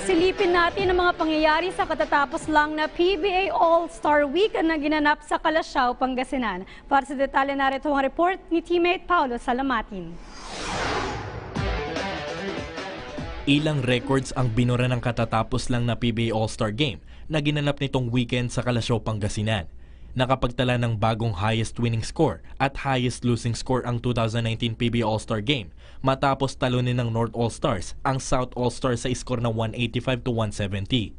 Silipin natin ang mga pangyayari sa katatapos lang na PBA All-Star Week na ginanap sa Calasiao, Pangasinan. Para sa detalye narito ang report ni teammate Paulo Salamatin. Ilang records ang binura ng katatapos lang na PBA All-Star Game na ginanap nitong weekend sa Calasiao, Pangasinan. Nakapagtala ng bagong highest winning score at highest losing score ang 2019 PBA All-Star Game matapos talunin ng North All-Stars ang South All-Stars sa score na 185-170.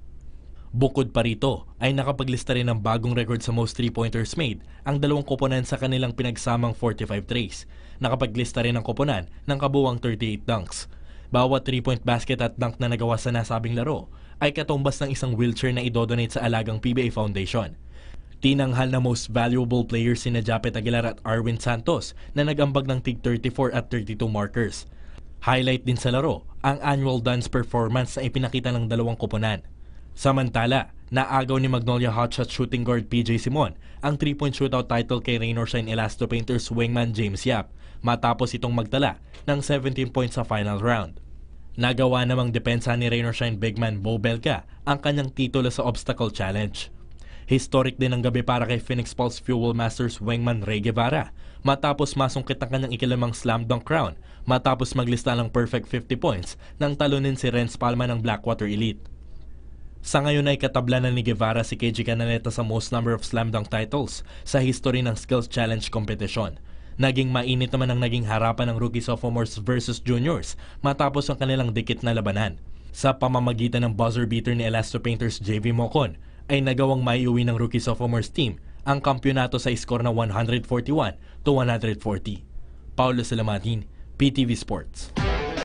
Bukod pa rito ay nakapaglista rin ng bagong record sa most 3-pointers made ang dalawang koponan sa kanilang pinagsamang 45 trays. Nakapaglista rin ng koponan ng kabuwang 38 dunks. Bawat 3-point basket at dunk na nagawa sa nasabing laro ay katumbas ng isang wheelchair na idodonate sa alagang PBA Foundation. Tinanghal na most valuable players sina Japet Aguilar at Arwin Santos na nag-ambag ng tig 34 at 32 markers. Highlight din sa laro ang annual dance performance na ipinakita ng dalawang koponan. Samantala, naagaw ni Magnolia Hotshot shooting guard PJ Simon ang 3-point shootout title kay Rain or Shine Elasto Painters wingman James Yap matapos itong magtala ng 17 points sa final round. Nagawa namang depensa ni Rain or Shine bigman Bo Belka ang kanyang titulo sa obstacle challenge. Historic din ang gabi para kay Phoenix Pulse Fuel Masters wingman Ray Guevara matapos masungkit ang kanyang ikilamang slam dunk crown matapos maglista ng perfect 50 points nang talunin si Renz Palma ng Blackwater Elite. Sa ngayon ay katablanan ni Guevara si KG Canaleta sa most number of slam dunk titles sa history ng Skills Challenge competition. Naging mainit naman ang naging harapan ng rookie sophomores versus juniors matapos ang kanilang dikit na labanan. Sa pamamagitan ng buzzer beater ni Elasto Painters JV Mocon ay nagawang maiuwi ng rookie sophomores team ang kampyonato sa score na 141-140. Paulo Salamatin, PTV Sports.